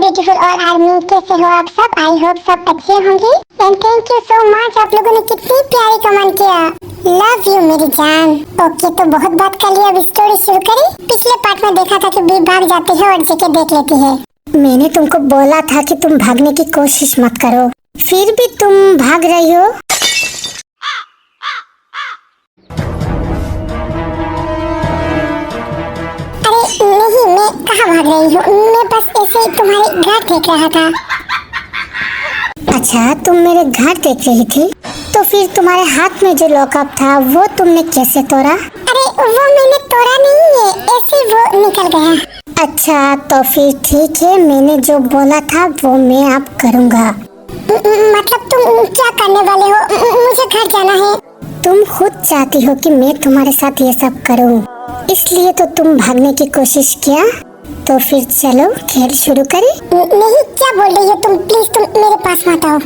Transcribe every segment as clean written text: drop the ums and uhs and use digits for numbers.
Beautiful और army, कैसे हो आप सब? आई होप सब अच्छे होंगे। And thank you so much, आप लोगों ने कितनी प्यारी कमेंट किया। लव यू मेरी जान। ओके, तो बहुत बात कर लिया, अब स्टोरी शुरू करें। पिछले पार्ट में देखा था कि बी भाग जाती है और जेके देख लेती है। मैंने तुमको बोला था कि तुम भागने की कोशिश मत करो, फिर भी तुम भाग रही हो। नहीं, मैं कहाँ भाग रही हूँ, मैं बस ऐसे ही तुम्हारे घर देख रहा था। अच्छा, तुम मेरे घर देख रही थी, तो फिर तुम्हारे हाथ में जो लॉकअप था वो तुमने कैसे तोड़ा? अरे वो मैंने तोड़ा नहीं है, ऐसे वो निकल गया। अच्छा, तो फिर ठीक है, मैंने जो बोला था वो मैं अब करूँगा। मतलब तुम क्या करने वाले हो? मुझे घर जाना है। तुम खुद चाहती हो कि मैं तुम्हारे साथ ये सब करूँ, इसलिए तो तुम भागने की कोशिश किया। तो फिर चलो खेल शुरू करें। नहीं, क्या बोल रही हो तुम? प्लीज तुम मेरे पास मत आओ।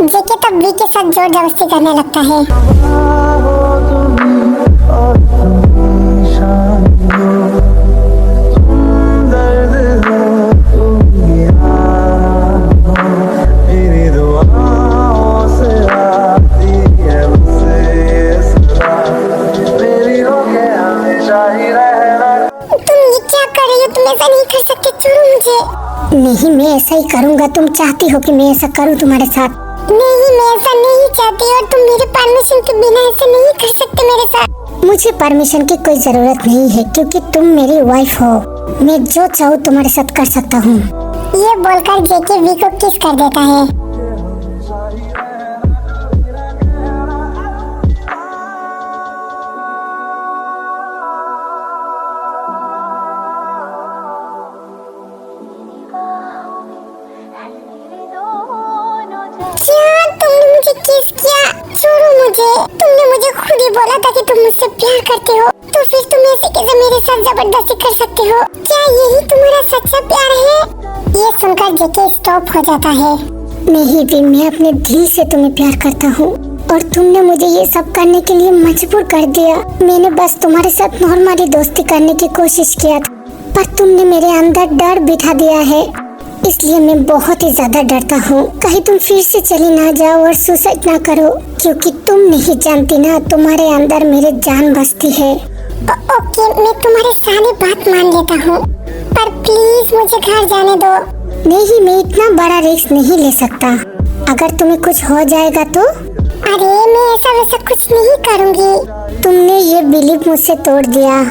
जेके तब वी के साथ जोर जबरदस्ती करने लगता है। नहीं, मैं ऐसा ही करूँगा। तुम चाहती हो कि मैं ऐसा करूँ तुम्हारे साथ? नहीं, मैं ऐसा नहीं चाहती और तुम मेरे परमिशन के बिना ऐसा नहीं कर सकते मेरे साथ। मुझे परमिशन की कोई जरूरत नहीं है, क्योंकि तुम मेरी वाइफ हो। मैं जो चाहूँ तुम्हारे साथ कर सकता हूँ। ये बोलकर जेके वी को किस कर देता है। किस किया? छोड़ो मुझे। तुमने मुझे खुद ही बोला था कि तुम मुझसे प्यार करते हो, तो फिर तुम ऐसे कैसे मेरे साथ जबरदस्ती कर सकते हो? क्या यही तुम्हारा सच्चा प्यार है? ये सुनकर जेके स्टॉप हो जाता है। नहीं भी, मैं अपने दिल से तुम्हें प्यार करता हूँ और तुमने मुझे ये सब करने के लिए मजबूर कर दिया। मैंने बस तुम्हारे साथ नॉर्मली दोस्ती करने की कोशिश किया था, पर तुमने मेरे अंदर डर बिठा दिया है, इसलिए मैं बहुत ही ज्यादा डरता हूँ। कहीं तुम फिर से चली ना जाओ और सुसाइड ना करो, क्योंकि तुम नहीं जानती ना, तुम्हारे अंदर मेरे जान बसती है। ओके, मैं तुम्हारी सारी बात मान लेता हूँ, पर प्लीज मुझे घर जाने दो। नहीं, मैं इतना बड़ा रिस्क नहीं ले सकता। अगर तुम्हें कुछ हो जाएगा तो? अरे मैं ऐसा वैसा कुछ नहीं करूँगी। तुमने ये बिलीव मुझसे तोड़ दिया,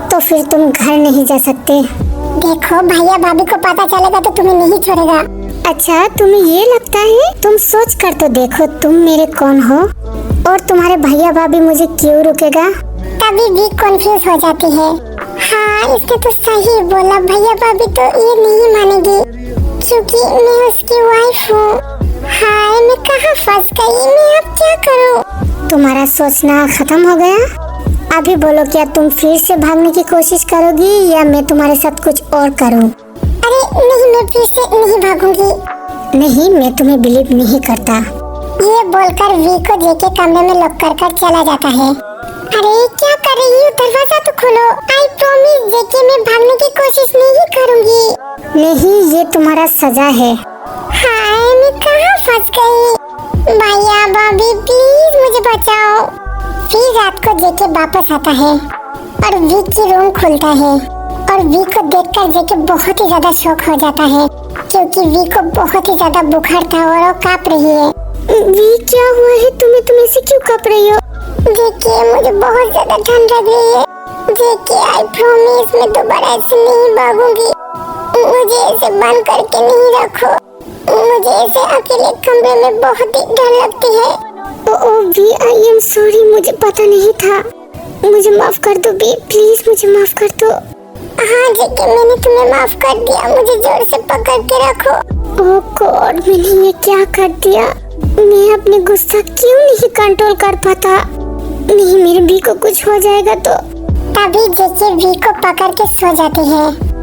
तो फिर तुम घर नहीं जा सकते। देखो, भैया भाभी को पता चलेगा तो तुम्हें नहीं छोड़ेगा। अच्छा, तुम्हें ये लगता है? तुम सोच कर तो देखो, तुम मेरे कौन हो और तुम्हारे भैया भाभी मुझे क्यों रुकेगा? तभी भी कंफ्यूज हो जाती है। हाँ, इसने तो सही बोला। भैया भाभी तो ये नहीं मानेगी, क्योंकि मैं उसकी वाइफ हूँ। हाँ, मैं कहाँ फंस गई? मैं अब क्या करूँ? तुम्हारा सोचना खत्म हो गया? अभी बोलो, क्या तुम फिर से भागने की कोशिश करोगी या मैं तुम्हारे साथ कुछ और करूं? अरे नहीं, मैं फिर से नहीं भागूंगी। नहीं, मैं तुम्हें बिलीव नहीं करता। ये बोलकर वी को जेके कमरे में लॉक कर चला जाता है। अरे क्या कर रही हो? दरवाजा तो खोलो। आई प्रॉमिस जेके, मैं भागने की कोशिश नहीं करूंगी। नहीं, ये तुम्हारा सजा है। हाय, मैं कहाँ फंस गई? भैया भाभी प्लीज मुझे बचाओ। फिर रात को जेके वापस आता है और वी की रूम खुलता है और वी को देखकर जेके बहुत ही ज्यादा शॉक हो जाता है, क्योंकि वी को बहुत ही ज्यादा बुखार था और वो कांप रही है। वी, क्या हुआ है तुम्हें? तुम ऐसे क्यों कांप रही हो? जेके, मुझे बहुत ज्यादा ठंड लग रही है। जेके, आई प्रॉमिस मैं दोबारा ऐसे नहीं भागूंगी। मुझे ऐसे बंद करके नहीं रखो। मुझे ऐसे अकेले कमरे में बहुत ही डर लगती है। Oh V, I am sorry, मुझे पता नहीं था। मुझे माफ कर दो वी, प्लीज मुझे माफ कर दो। हाँ जेके, मैंने तुम्हें माफ कर दिया। मुझे जोर से पकड़ के रखो। ओह गॉड, मैंने ये क्या कर दिया? मैं अपने गुस्सा क्यों नहीं कंट्रोल कर पाता? नहीं, मेरे वी को कुछ हो जाएगा तो। तभी जेके वी को पकड़ के सो जाती है।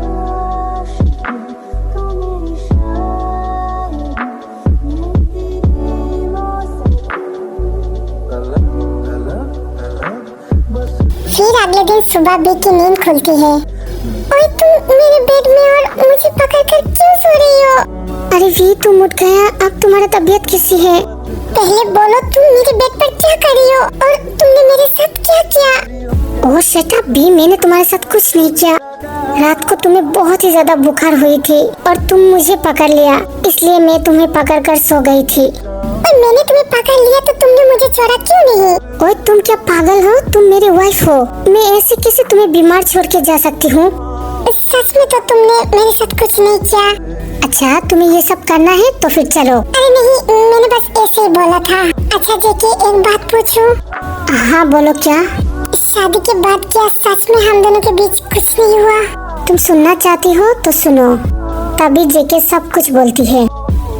फिर अगले दिन सुबह बी की नींद खुलती है। ओए तुम मेरे बेड में और मुझे पकड़कर क्यों सो रही हो? उठ गया। अब तुम्हारा तबीयत कैसी है? पहले बोलो तुम मेरे बेड पर क्या कर रही हो और तुमने मेरे साथ क्या किया? ओह शट अप भी, मैंने तुम्हारे साथ कुछ नहीं किया। रात को तुम्हें बहुत ही ज्यादा बुखार हुई थी और तुम मुझे पकड़ लिया, इसलिए मैं तुम्हें पकड़ कर सो गई थी। और मैंने तुम्हें पकड़ लिया तो तुमने मुझे छोड़ा क्यों नहीं? ओए तुम क्या पागल हो? तुम मेरी वाइफ हो, मैं ऐसे कैसे तुम्हें बीमार छोड़ के जा सकती हूँ? सच में तो तुमने मेरे साथ कुछ नहीं किया। अच्छा तुम्हें ये सब करना है तो फिर चलो। अरे नहीं, मैंने बस ऐसे ही बोला था। अच्छा जेके, एक बात पूछूं? हाँ बोलो। क्या? शादी के बाद क्या सच में हम दोनों के बीच कुछ नहीं हुआ? तुम सुनना चाहती हो तो सुनो। तभी जेके सब कुछ बोलती है,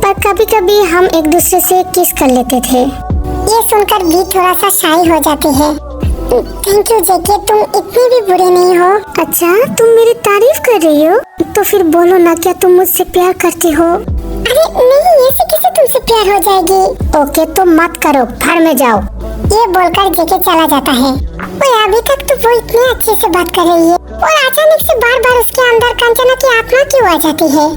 पर कभी कभी हम एक दूसरे से किस कर लेते थे। ये सुनकर भी थोड़ा सा शाई हो जाती है। थैंक यू जेके, तुम इतनी भी बुरे नहीं हो। अच्छा तुम मेरी तारीफ कर रही हो तो फिर बोलो ना, क्या तुम मुझसे प्यार करती हो? अरे नहीं, ऐसे कैसे तुमसे प्यार हो जाएगी? ओके तो मत करो, भाड़ में जाओ। ये बोलकर जेके चला जाता है। और अभी तक तो वो इतने अच्छे से बात कर रही है और अचानक से बार बार उसके अंदर कंचना की आत्मा क्यों आ जाती है?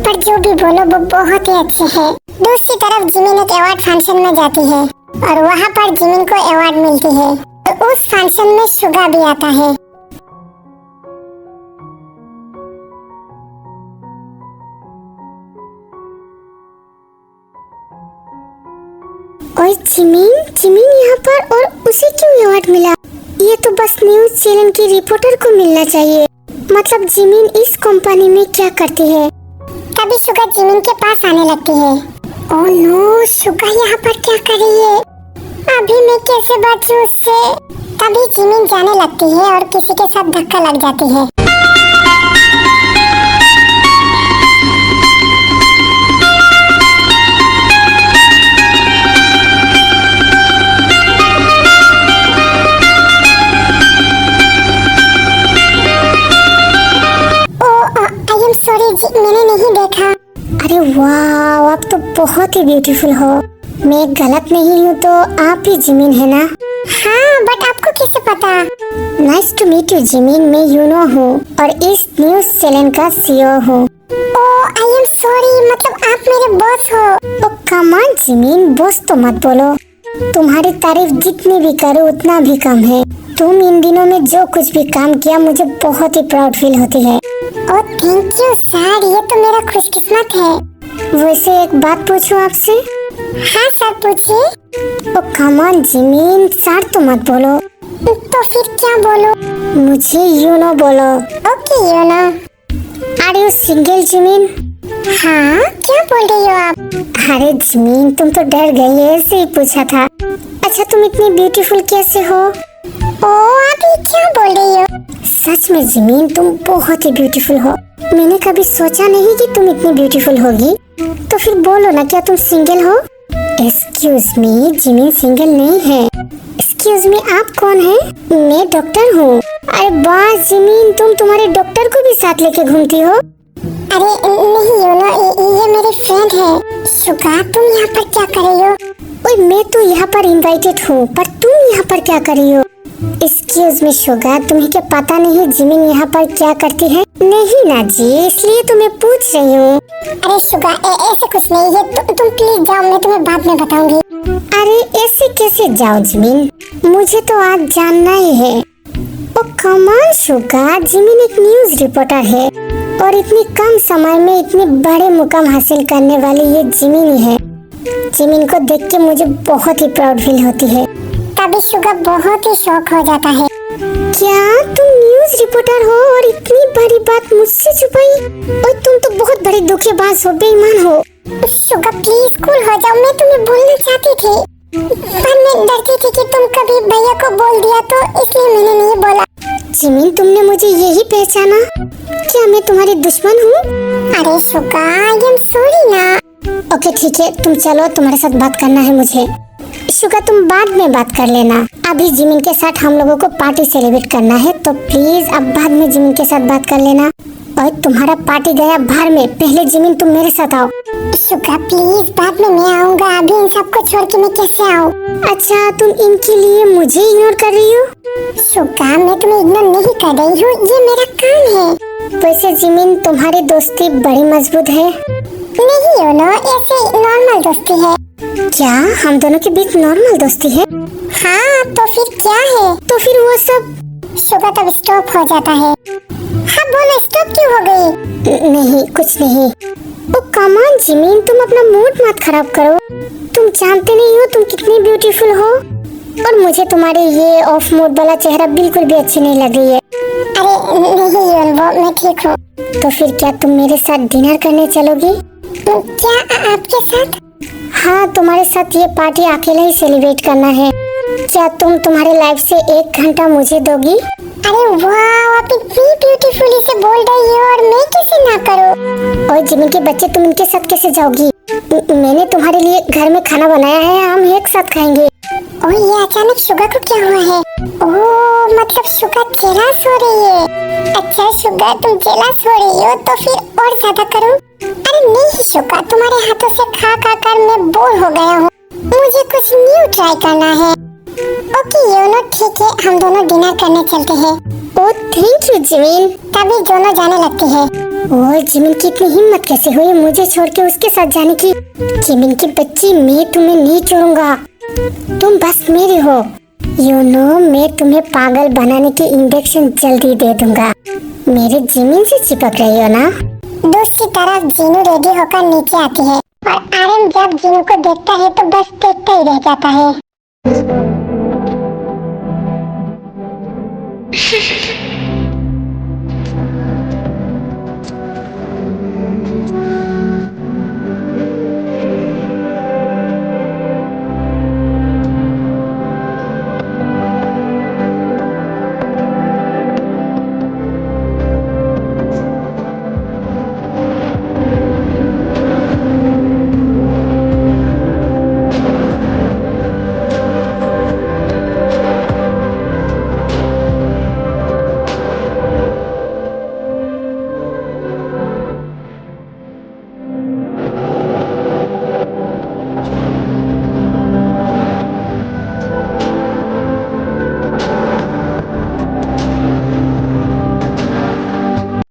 पर जो भी बोलो वो बहुत ही अच्छे है। दूसरी तरफ जिमिन एक अवार्ड फंक्शन में जाती है और वहाँ पर जिमिन को अवार्ड मिलती है। तो उस फंक्शन में शुगा भी आता है। ओए जिमिन, जिमिन यहाँ पर, और उसे क्यों अवार्ड मिला? ये तो बस न्यूज चैनल की रिपोर्टर को मिलना चाहिए। मतलब जिमिन इस कंपनी में क्या करती है? तभी शुगा जिमिन के पास आने लगती है। ओह नो, शुगा यहाँ पर क्या कर रही है? अभी मैं कैसे बचूं उससे? तभी जिमिन जाने लगती है और किसी के साथ धक्का लग जाती है। सॉरी जी, मैंने नहीं देखा। अरे वाह, आप तो बहुत ही ब्यूटीफुल हो। मैं गलत नहीं हूँ तो आप ही जिमिन है ना? हाँ, बट आपको कैसे पता? Nice to meet you Jimin, मैं यूनो हूँ और इस न्यूज चैनल का सीईओ हूँ। ओह आई एम सॉरी, मतलब आप मेरे बॉस हो? ओ कम ऑन जिमिन, बॉस तो मत बोलो। तुम्हारी तारीफ जितनी भी करो उतना भी कम है। तुम इन दिनों में जो कुछ भी काम किया मुझे बहुत ही प्राउड फील होती है। ओह थैंक यू सर, ये तो मेरा खुशकिस्मत है। वैसे एक बात पूछूं आपसे? हाँ सर पूछिए। ओ कम ऑन जिमिन, सर तो मत बोलो। तो फिर क्या बोलो? मुझे यूनो बोलो। Okay Yuno. Are you single Jimin? हाँ, क्या बोल रही हो आप? अरे जिमिन, तुम तो डर गई, ऐसे ही पूछा था। अच्छा तुम इतनी ब्यूटीफुल कैसे हो? ओह आप ये क्या बोल रही हो? सच में जिमिन, तुम बहुत ही ब्यूटीफुल हो। मैंने कभी सोचा नहीं कि तुम इतनी ब्यूटीफुल होगी। तो फिर बोलो ना, क्या तुम सिंगल हो? एक्सक्यूज मी, जिमिन सिंगल नहीं है। एक्सक्यूज मी, आप कौन है? मैं डॉक्टर हूँ। अरे वाह जिमिन, तुम तुम्हारे डॉक्टर को भी साथ लेके घूमती हो? अरे नहीं यूनो, ये मेरी फ्रेंड है। शुगा, तुम यहाँ पर क्या कर रही हो? ओए मैं तो यहाँ पर इनवाइटेड हूँ, पर तुम यहाँ पर क्या कर रही हो? एक्सक्यूज मी शुगा, तुम्हें क्या पता नहीं जिमिन यहाँ पर क्या करती है? नहीं ना जी, इसलिए तो मैं पूछ रही हूँ। अरे शुगा, ऐसे कुछ नहीं है। तुम प्लीज जाओ, मैं तुम्हें बाद में बताऊंगी। अरे ऐसे कैसे जाओ जिमिन, मुझे तो आज जानना ही है। ओ कम ऑन शुगा, जिमिन एक न्यूज रिपोर्टर है और इतनी कम समय में इतने बड़े मुकाम हासिल करने वाली ये जिमिन ही है। जिमिन को देख के मुझे बहुत ही प्राउड फील होती है। तभी शुगा बहुत ही शौक हो जाता है। क्या तुम न्यूज रिपोर्टर हो और इतनी बड़ी बात मुझसे छुपाई? और तुम तो बहुत बड़ी धोखेबाज हो, बेईमान हो। शुगा प्लीज कूल हो जाओ, मैं तुम्हें बोलना चाहती थी पर मैं डरती थी कि तुम कभी भैया को बोल दिया तो इसलिए मैंने नहीं बोला। जिमिन तुमने मुझे यही पहचाना? क्या मैं तुम्हारी दुश्मन हूँ? अरे शुगा, आई एम सॉरी ना। ओके ठीक है, तुम चलो, तुम्हारे साथ बात करना है मुझे। शुगा तुम बाद में बात कर लेना, अभी जिमिन के साथ हम लोगों को पार्टी सेलिब्रेट करना है, तो प्लीज अब बाद में जिमिन के साथ बात कर लेना। और तुम्हारा पार्टी गया बाहर में, पहले जिमिन तुम मेरे साथ आओ। शुगा प्लीज, बाद में मैं आऊँगा, अभी इन सबको छोड़ के मैं कैसे आऊँ? अच्छा तुम इनके लिए मुझे इग्नोर कर रही हो? शुगा मैं तुम्हें इग्नोर नहीं कर रही हूँ, ये मेरा काम है। वैसे जिमिन तुम्हारी दोस्ती बड़ी मजबूत है। नहीं योनो, ऐसे नॉर्मल दोस्ती है। क्या हम दोनों के बीच नॉर्मल दोस्ती है? हाँ तो फिर क्या है? तो फिर वो सब शुगर तब स्टॉप हो जाता है। हाँ बोलो, स्टॉप क्यों हो गई? नहीं, कुछ नहीं। ओ कम ऑन जिमिन, तुम अपना मूड मत खराब करो। तुम जानते नहीं हो तुम कितनी ब्यूटीफुल हो, और मुझे तुम्हारे ये ऑफ मूड वाला चेहरा बिल्कुल भी अच्छी नहीं लग रही है। अरे नहीं योनो, मैं ठीक हूँ। तो फिर क्या तुम मेरे साथ डिनर करने चलोगी? क्या आपके साथ? हाँ, तुम्हारे साथ ये पार्टी अकेले ही सेलिब्रेट करना है। क्या तुम तुम्हारे लाइफ से 1 घंटा मुझे दोगी? अरे वाह, आप इतनी ब्यूटीफुली से बोल रही हो और मैं कैसे ना करूँ? और जिमिन के बच्चे, तुम इनके साथ कैसे जाओगी? मैंने तुम्हारे लिए घर में खाना बनाया है, हम एक साथ खाएंगे। ओह, ये अचानक शुगर को क्या हुआ है? ओह, मतलब शुगर जेलस हो रही है। अच्छा शुगर, तुम जेलस हो रही हो तो फिर और ज्यादा करूँ? अरे नहीं शुगर, तुम्हारे हाथों से खा खा कर मैं बोर हो गया हूँ। मुझे कुछ न्यू ट्राई करना है। ओके योनो, ठीक है, हम दोनों डिनर करने चलते हैं। Oh thank you Jimin. तभी दोनों जाने लगते हैं। ओह जिमिन की इतनी हिम्मत कैसे हुई मुझे छोड़ के उसके साथ जाने की? जिमिन की बच्ची, मैं तुम्हें नहीं छोड़ूंगा, तुम बस मेरी हो। यू नो, मैं तुम्हें पागल बनाने की इंजेक्शन जल्दी दे दूंगा। मेरे जिमिन से चिपक रही हो ना? दूसरी तरफ जीनू रेडी होकर नीचे आती है और आर्यन जब जीनू को देखता है तो बस देखता ही रह जाता है।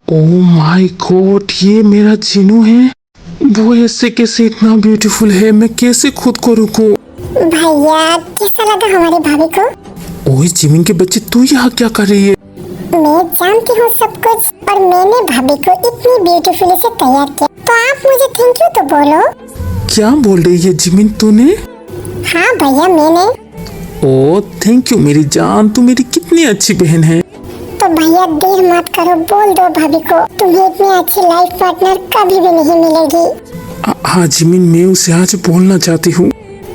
ओह माय गॉड, ये मेरा जिनू है। वो ऐसे कैसे इतना ब्यूटीफुल है, मैं कैसे खुद को रोकूं? भैया कैसा लगा हमारी भाभी को? ओए जिमिन के बच्चे, तू यहाँ क्या कर रही है? मैं जानती हूँ सब कुछ और मैंने भाभी को इतनी ब्यूटीफुली से तैयार किया, तो आप मुझे थैंक यू तो बोलो। क्या बोल रही है जिमिन तूने? हाँ भैया मैंने। ओह थैंक यू मेरी जान, तू मेरी कितनी अच्छी बहन है। तो भैया देर मत करो, बोल दो भाभी को तुम्हें इतनी अच्छी लाइफ पार्टनर कभी भी नहीं मिलेगी। हाँ जिमिन, मैं उसे आज बोलना चाहती हूँ।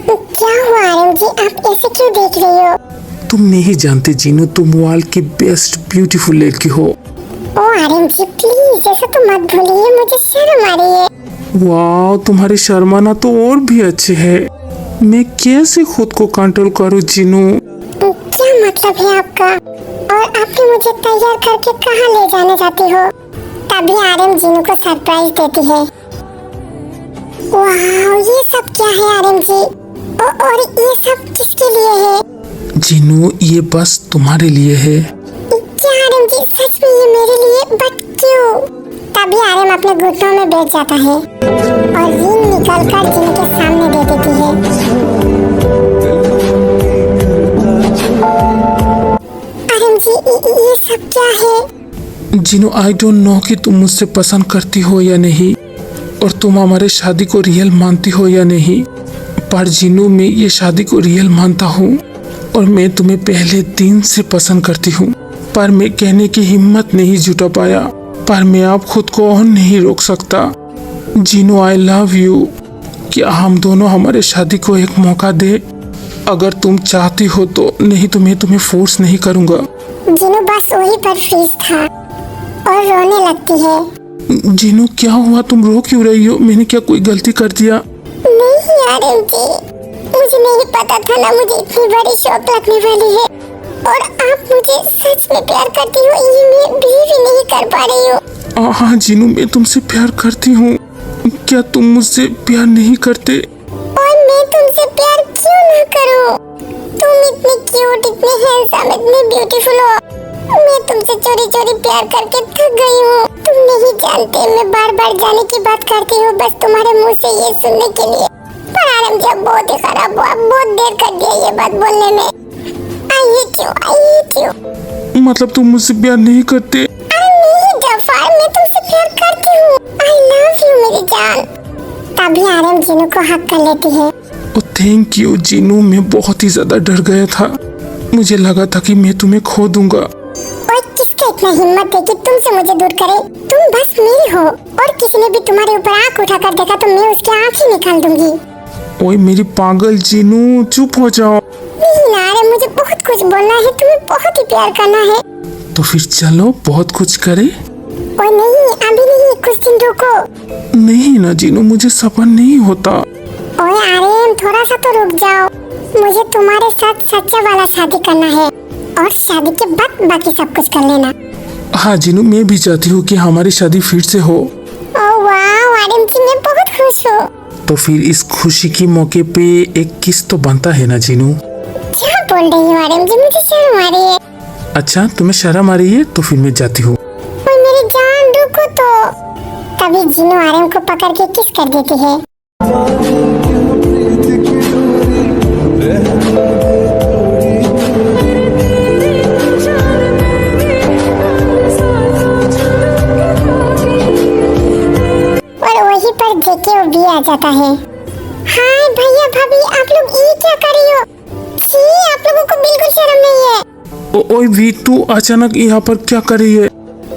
क्या हुआ आर्यन जी, आप ऐसे क्यों देख रही हो? तुम नहीं जानते जीनू, तुम वर्ल्ड की बेस्ट ब्यूटीफुल लड़की हो। ओ आर्यन जी प्लीज ऐसा तो मत भूलिए, मुझे शर्म आ रही है। वाह, तुम्हारे शर्माना तो और भी अच्छे है। मैं कैसे खुद को कंट्रोल करूँ जीनू? क्या मतलब है आपका? और आपने मुझे तैयार करके कहाँ ले जाने जाती हो? तभी आर्यन जीनू को सरप्राइज देती है। वाह, ये सब क्या है आर्यन जी? और ये सब किसके लिए है? जीनू, ये बस तुम्हारे लिए है। क्या आर्यन जी, सच में ये मेरे लिए? बट क्यों? तभी आर्यन अपने घुटनों में बैठ जाता है और रिंग निकालकर जीनू के सामने दे देती है। आर्यन जी ये सब क्या है? जीनू, आई डोंट नो कि तुम मुझसे पसंद करती हो या नहीं, और तुम हमारे शादी को रियल मानती हो या नहीं, पर जीनू मैं ये शादी को रियल मानता हूँ और मैं तुम्हें पहले दिन से पसंद करती हूँ, पर मैं कहने की हिम्मत नहीं जुटा पाया, पर मैं अब खुद को और नहीं रोक सकता। Jinu I love you. क्या हम दोनों हमारे शादी को एक मौका दे? अगर तुम चाहती हो तो, नहीं तो मैं तुम्हें फोर्स नहीं करूँगा। जीनू बस वहीं पर फ्रीज था और रोने लगती है। जीनू क्या हुआ, तुम रो क्यों रही हो? मैंने क्या कोई गलती कर दिया? नहीं आर्यन जी, मुझे नहीं पता था ना मुझे इतनी बड़ी शौक लगने वाली है, और आप मुझे सच में प्यार करती हो ये मैं बिलीव ही नहीं कर पा रही हूँ। हाँ जीनू, मैं तुमसे प्यार करती हूँ। क्या तुम मुझसे प्यार नहीं करते? और मैं तुमसे प्यार क्यों ना करूँ? तुम इतने क्यूट, इतने हैंडसम, इतने ब्यूटीफुल हो, मैं तुमसे चोरी चोरी प्यार करके थक गई हूँ। तुम नहीं जानते मैं बार बार जाने की बात करती हूँ बस तुम्हारे मुंह से ये सुनने के लिए। पर आराम जब बहुत ही खराब हुआ, बहुत देर कर दिया ये बात बोलने में। I hate you. मतलब तुम मुझसे प्यार नहीं करते? अरे नहीं जफर, मैं तुमसे प्यार करती हूँ। आई लव यू मेरी जान। तभी आरम जीनू को हक कर लेती है। थैंक यू जीनू, मैं बहुत ही ज्यादा डर गया था। मुझे लगा था कि मैं तुम्हें खो दूंगा। और किसका इतना हिम्मत है कि तुमसे मुझे दूर करे? तुम बस मेरी हो और किसी ने भी तुम्हारे ऊपर आंख उठाकर देखा तो मैं उसकी आंख ही निकाल दूंगी। ओए मेरी पागल जीनू, चुप हो जाओ। नहीं ना अरे, मुझे बहुत कुछ बोलना है, तुम्हें बहुत ही प्यार करना है। तो फिर चलो बहुत कुछ करे। ओए नहीं अभी नहीं, कुछ दिन रुको। नहीं ना जीनू, मुझे सपन नहीं होता। ओए आर्यन थोड़ा सा तो रुक जाओ। मुझे तुम्हारे साथ सच्चा वाला शादी करना है और शादी के बाद बाकी सब कुछ कर लेना। हाँ जीनू, मैं भी चाहती हूँ कि हमारी शादी फिर से हो। ओह वाह आर्यन जी, मैं बहुत खुश हूँ। तो फिर इस खुशी के मौके पे एक किस तो बनता है ना जीनू। क्या बोल रही हो आर्यन जी, मुझे शर्म आ रही है। अच्छा तुम्हें शर्म आ रही है तो फिर मैं जाती हूँ। ओए मेरी जान रुको तो। तभी जीनू आर्यन को पकड़ के किस कर देती है। पर जेके भी आ जाता है। हाय भैया भाभी, आप लोग ये क्या कर रही हो? छी, आप लोगों को बिल्कुल शर्म नहीं है। ओए वी, तू अचानक यहाँ पर क्या कर रही है?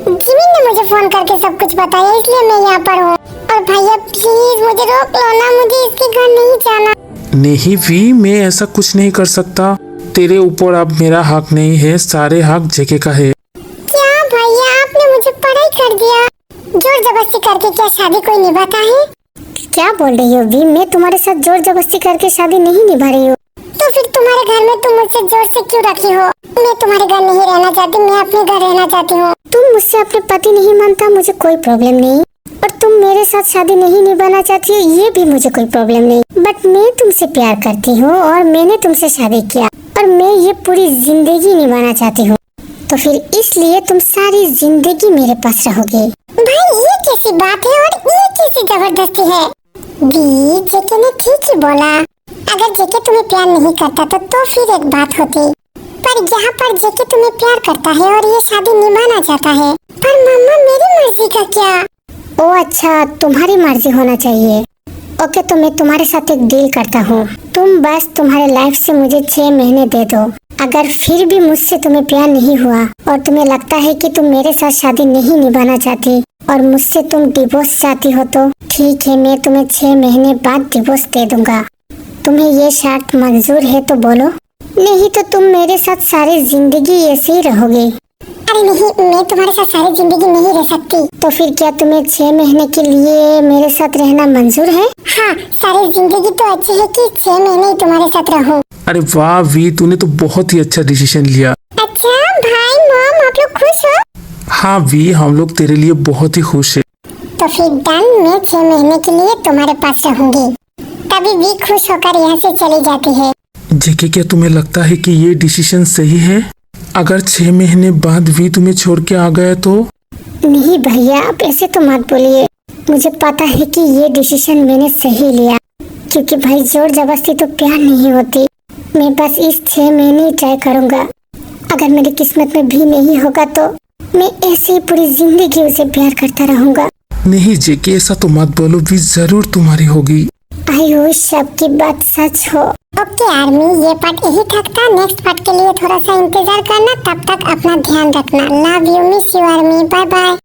जिमिन ने मुझे फोन करके सब कुछ बताया इसलिए मैं यहाँ पर हूँ। और भैया प्लीज मुझे रोक लो ना, मुझे इसके घर नहीं जाना। नहीं वी, मैं ऐसा कुछ नहीं कर सकता। तेरे ऊपर अब मेरा हक नहीं है, सारे हक जेके का है। क्या भैया, आपने मुझे पढ़ाई कर दिया? जोर जबरदस्ती करके क्या शादी कोई निभाता है? क्या बोल रही हो वी? मैं तुम्हारे साथ जोर जबरदस्ती करके शादी नहीं निभा रही हूँ। तो फिर तुम्हारे घर में तुम मुझसे जोर से क्यों रखी हो? मैं तुम्हारे घर नहीं रहना चाहती, मैं अपने घर रहना चाहती हूँ। तुम मुझसे अपने पति नहीं मानता, मुझे कोई प्रॉब्लम नहीं। और तुम मेरे साथ शादी नहीं निभाना चाहती हो, ये भी मुझे कोई प्रॉब्लम नहीं। बट मैं तुमसे प्यार करती हूँ और मैंने तुमसे शादी किया और मैं ये पूरी जिंदगी निभाना चाहती हूँ। तो फिर इसलिए तुम सारी जिंदगी मेरे पास रहोगे। भाई ये कैसी बात है और ये कैसी जबरदस्ती है? भी जेके ने ठीक ही बोला। अगर जेके तुम्हें प्यार नहीं करता तो फिर एक बात होती। पर यहाँ पर जेके तुम्हें प्यार करता है और ये शादी निभाना चाहता है। पर मम्मा मेरी मर्जी का क्या? ओ अच्छा, तुम्हारी मर्जी होना चाहिए। ओके, तो मैं तुम्हारे साथ एक डील करता हूँ। तुम बस तुम्हारे लाइफ से मुझे 6 महीने दे दो। अगर फिर भी मुझसे तुम्हें प्यार नहीं हुआ और तुम्हें लगता है कि तुम मेरे साथ शादी नहीं निभाना चाहती और मुझसे तुम डिवोर्स चाहती हो तो ठीक है, मैं तुम्हें 6 महीने बाद डिवोर्स दे दूंगा। तुम्हें ये शर्त मंजूर है तो बोलो, नहीं तो तुम मेरे साथ सारी जिंदगी ऐसे ही रहोगे। अरे नहीं, मैं तुम्हारे साथ सारी जिंदगी नहीं रह सकती। तो फिर क्या तुम्हें 6 महीने के लिए मेरे साथ रहना मंजूर है? हाँ, सारी जिंदगी तो अच्छी है कि 6 महीने ही तुम्हारे साथ रहूं। अरे वाह वी, तूने तो बहुत ही अच्छा डिसीजन लिया। अच्छा भाई मॉम, आप लोग खुश हो? हाँ वी, हम लोग तेरे लिए बहुत ही खुश है। तो फिर डन, मैं 6 महीने के लिए तुम्हारे पास रहूंगी। तभी भी खुश होकर यहाँ से चली जाती है। जेके, क्या तुम्हें लगता है कि ये डिसीजन सही है? अगर 6 महीने बाद भी तुम्हें छोड़ के आ गया तो? नहीं भैया, आप ऐसे तो मत बोलिए। मुझे पता है कि ये डिसीजन मैंने सही लिया, क्योंकि भाई जोर जबरदस्ती तो प्यार नहीं होती। मैं बस इस 6 महीने ही ट्राई करूँगा। अगर मेरी किस्मत में भी नहीं होगा तो मैं ऐसे ही पूरी जिंदगी उसे प्यार करता रहूँगा। नहीं जेके, ऐसा तो मत बोलो, भी जरूर तुम्हारी होगी। आई विश सबकी बात सच हो। ओके आर्मी, ये पार्ट यही तक था। नेक्स्ट पार्ट के लिए थोड़ा सा इंतजार करना। तब तक अपना ध्यान रखना। Love you, miss you army, bye bye.